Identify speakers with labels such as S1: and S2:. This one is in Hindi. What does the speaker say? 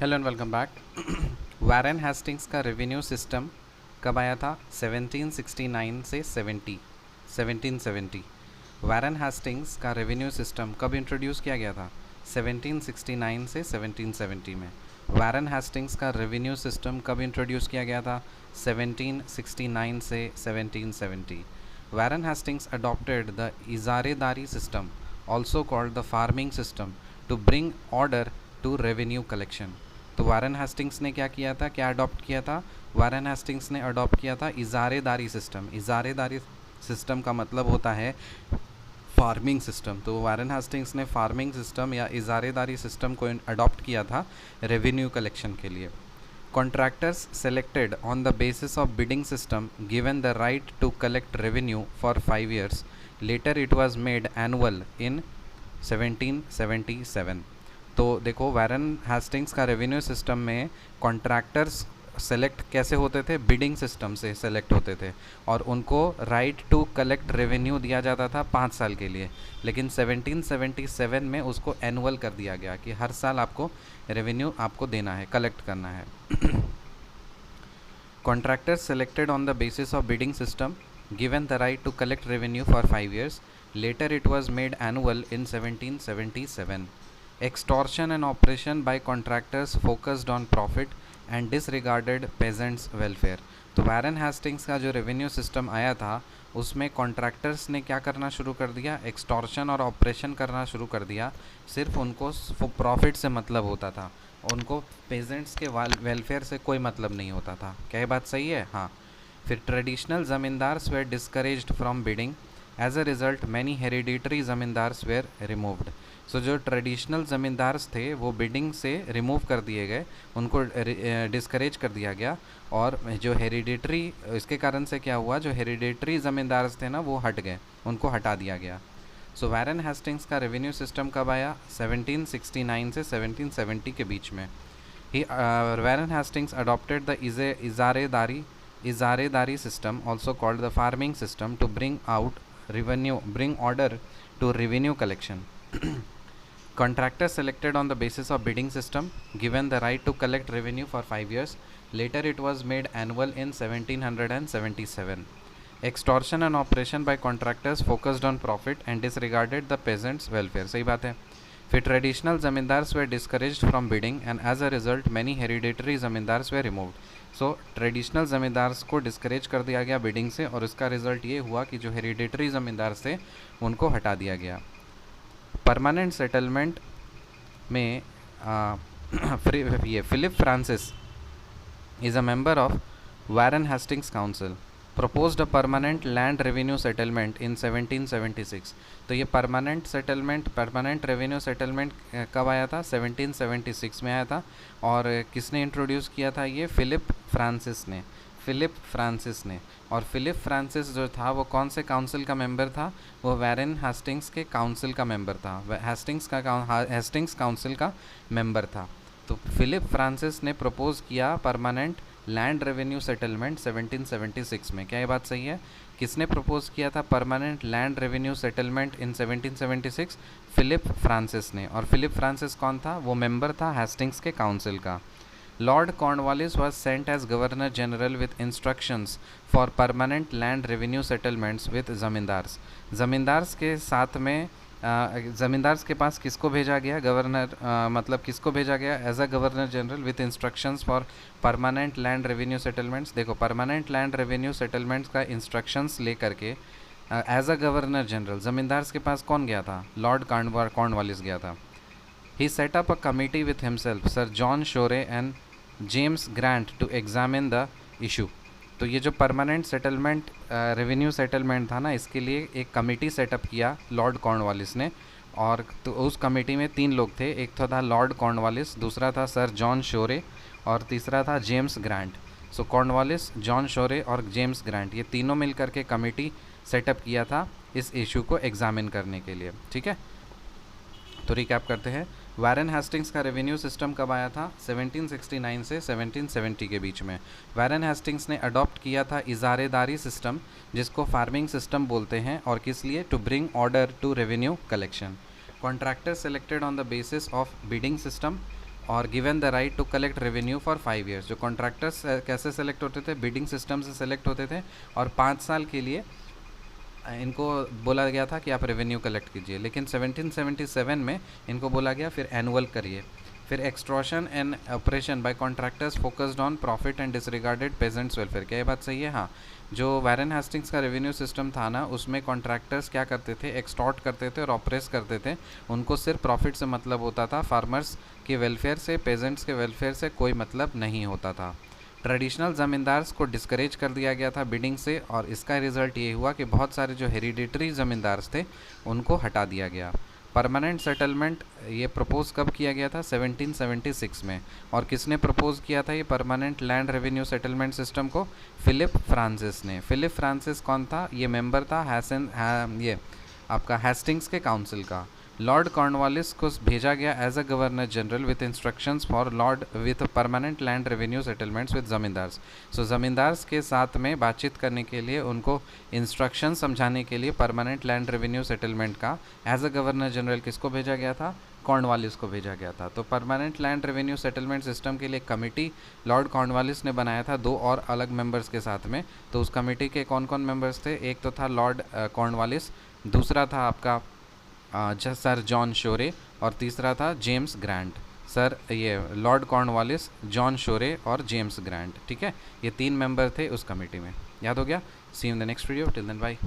S1: Hello and welcome back. Warren Hastings का रेवेन्यू सिस्टम कब आया था? 1769 से 1770। वारेन हेस्टिंग्स का रेवेन्यू सिस्टम कब इंट्रोड्यूस किया गया था? 1769 से 1770 में। वारेन हेस्टिंग्स का रेवेन्यू सिस्टम कब इंट्रोड्यूस किया गया था? 1769 से 1770। Warren Hastings adopted the izaradari system, also called the farming system, to bring order to revenue collection। तो वारेन हेस्टिंग्स ने क्या किया था, क्या अडॉप्ट किया था? वारेन हेस्टिंग्स ने अडॉप्ट किया था इजारेदारी सिस्टम। इजारेदारी सिस्टम का मतलब होता है फार्मिंग सिस्टम। तो वारेन हेस्टिंग्स ने फार्मिंग सिस्टम या इजारेदारी सिस्टम को अडॉप्ट किया था रेवेन्यू कलेक्शन के लिए। Contractors selected on the basis of bidding system given the right to collect revenue for 5 years। Later it was made annual in 1777। तो देखो, वारेन हेस्टिंग्स का रेवेन्यू सिस्टम में कॉन्ट्रैक्टर्स सेलेक्ट कैसे होते थे? बिडिंग सिस्टम से सेलेक्ट होते थे और उनको राइट टू कलेक्ट रेवेन्यू दिया जाता था 5 साल के लिए। लेकिन 1777 में उसको एनुअल कर दिया गया कि हर साल आपको रेवेन्यू आपको देना है, कलेक्ट करना है। Contractors selected on the basis of bidding system given the right to collect revenue for 5 years। Later it was made annual in 1777। Extortion and oppression by contractors focused on profit and disregarded peasants' welfare। तो वारेन हेस्टिंग्स का जो रेवेन्यू सिस्टम आया था उसमें कॉन्ट्रैक्टर्स ने क्या करना शुरू कर दिया? एक्सटॉर्शन और ऑपरेशन करना शुरू कर दिया। सिर्फ उनको प्रॉफिट से मतलब होता था, उनको पेजेंट्स के वेलफेयर से कोई मतलब नहीं होता था। क्या ये बात सही है? हाँ। फिर traditional zamindars were discouraged from bidding. As a result many hereditary zamindars were removed. So जो ट्रेडिशनल ज़मींदार्स थे वो बिडिंग से रिमूव कर दिए गए, उनको डिस्करेज कर दिया गया। और जो हेरिडिटरी, इसके कारण से क्या हुआ, जो हेरिडिटरी ज़मींदार्स थे ना वो हट गए, उनको हटा दिया गया। सो वारेन हेस्टिंग्स का रेवेन्यू सिस्टम कब आया? 1769 से 1770 के बीच में। He Warren Hastings adopted the izaradari system, also called the farming system, to bring order to revenue collection। Contractors selected on the basis of bidding system given the right to collect revenue for 5 years। Later it was made annual in 1777। Extortion and oppression by contractors focused on profit and disregarded the peasants' welfare। सही बात है। फिर traditional zamindars were discouraged from bidding and as a result many hereditary zamindars were removed. So traditional zamindars को डिस्करेज कर दिया गया बिडिंग से और इसका रिजल्ट ये हुआ कि जो हेरिडिटरी ज़मींदार थे उनको हटा दिया गया। परमानेंट सेटलमेंट में ये Philip Francis is a member of Warren Hastings council proposed a permanent land revenue settlement in 1776। तो ये परमानेंट रेवेन्यू सेटलमेंट कब आया था? 1776 में आया था। और किसने इंट्रोड्यूस किया था ये? फिलिप फ्रांसिस ने। और फिलिप फ्रांसिस जो था वो कौन से काउंसिल का मेंबर था? वो वारेन हेस्टिंग्स के काउंसिल का मेंबर था, हेस्टिंग्स काउंसिल का मेंबर था। तो फिलिप फ्रांसिस ने प्रपोज किया परमानेंट लैंड रेवेन्यू सेटलमेंट 1776 में। क्या ये बात सही है? किसने प्रपोज किया था permanent land revenue settlement in 1776? Philip Francis ने। और फिलिप फ्रांसिस कौन था? वो मेंबर था हेस्टिंग्स के काउंसिल का। Lord Cornwallis was sent as governor general with instructions for permanent land revenue settlements with zamindars के साथ में ज़मींदार्स के पास किसको भेजा गया? मतलब किसको भेजा गया as a governor general with instructions for permanent land revenue settlements. देखो, परमानेंट लैंड रेवेन्यू सेटलमेंट्स का इंस्ट्रक्शंस लेकर के as a governor general zamindars के पास कौन गया था? लॉर्ड कॉर्नवालिस गया था। He set up a committee with himself, Sir John Shore and James Grant, to examine the issue. तो ये जो परमानेंट सेटलमेंट रेवेन्यू सेटलमेंट था ना, इसके लिए एक कमेटी सेटअप किया लॉर्ड कॉर्नवालिस ने। और तो उस कमेटी में 3 लोग थे, एक तो था लॉर्ड कॉर्नवालिस, दूसरा था सर जॉन शोरे और तीसरा था जेम्स ग्रांट। सो कॉर्नवालिस, जॉन शोरे और जेम्स ग्रांट, ये तीनों मिलकर के कमेटी सेटअप किया था इस इशू को एग्जामिन करने के लिए। ठीक है, तो रिकैप करते हैं। वारेन हेस्टिंग्स का रेवेन्यू सिस्टम कब आया था? 1769 से 1770 के बीच में। वारेन हेस्टिंग्स ने अडॉप्ट किया था इजारेदारी सिस्टम, जिसको फार्मिंग सिस्टम बोलते हैं, और किस लिए? To bring order to revenue collection. Contractor selected on the basis of bidding system और given the right to collect revenue for 5 years। जो कॉन्ट्रैक्टर्स कैसे सेलेक्ट होते थे, बिडिंग सिस्टम से सेलेक्ट होते थे और 5 साल के लिए इनको बोला गया था कि आप रेवेन्यू कलेक्ट कीजिए। लेकिन 1777 में इनको बोला गया फिर एनुअल करिए। फिर extortion and operation by contractors focused on profit and disregarded peasants welfare. क्या ये बात सही है? हाँ। जो वारेन हेस्टिंग्स का रेवेन्यू सिस्टम था ना, उसमें कॉन्ट्रैक्टर्स क्या करते थे, एक्सटॉर्ट करते थे और ऑपरेस करते थे। उनको सिर्फ प्रॉफिट से मतलब होता था, फार्मर्स के वेलफेयर से, पेजेंट्स के वेलफेयर से कोई मतलब नहीं होता था। ट्रेडिशनल ज़मींदार्स को डिस्करेज कर दिया गया था बिडिंग से, और इसका रिज़ल्ट ये हुआ कि बहुत सारे जो हेरिडिटरी ज़मींदार्स थे उनको हटा दिया गया। परमानेंट सेटलमेंट ये प्रपोज़ कब किया गया था? 1776 में। और किसने प्रपोज़ किया था ये permanent land revenue settlement system को? फिलिप फ्रांसिस ने। फिलिप फ्रांसिस कौन था? ये मेंबर था ये आपका हेस्टिंग्स के काउंसिल का। लॉर्ड कॉर्नवालिस को भेजा गया as a governor general with instructions for Lord with permanent land revenue settlements with zamindars. So zamindars के साथ में बातचीत करने के लिए, उनको इंस्ट्रक्शन समझाने के लिए परमानेंट लैंड रेवेन्यू सेटलमेंट का एज अ गवर्नर जनरल किसको भेजा गया था? कॉर्नवालिस को भेजा गया था। तो permanent land revenue settlement system के लिए कमेटी लॉर्ड कॉर्नवालिस ने बनाया था, 2 और अलग मेंबर्स के साथ में। तो उस कमेटी के कौन कौन मेंबर्स थे? एक तो था लॉर्ड कॉर्नवालिस, दूसरा था आपका सर जॉन शोरे, और तीसरा था जेम्स ग्रांट। सर ये लॉर्ड कॉर्नवालिस, जॉन शोरे और जेम्स ग्रांट। ठीक है, ये 3 मेंबर थे उस कमेटी में। याद हो गया? See you in the next video. Till then bye.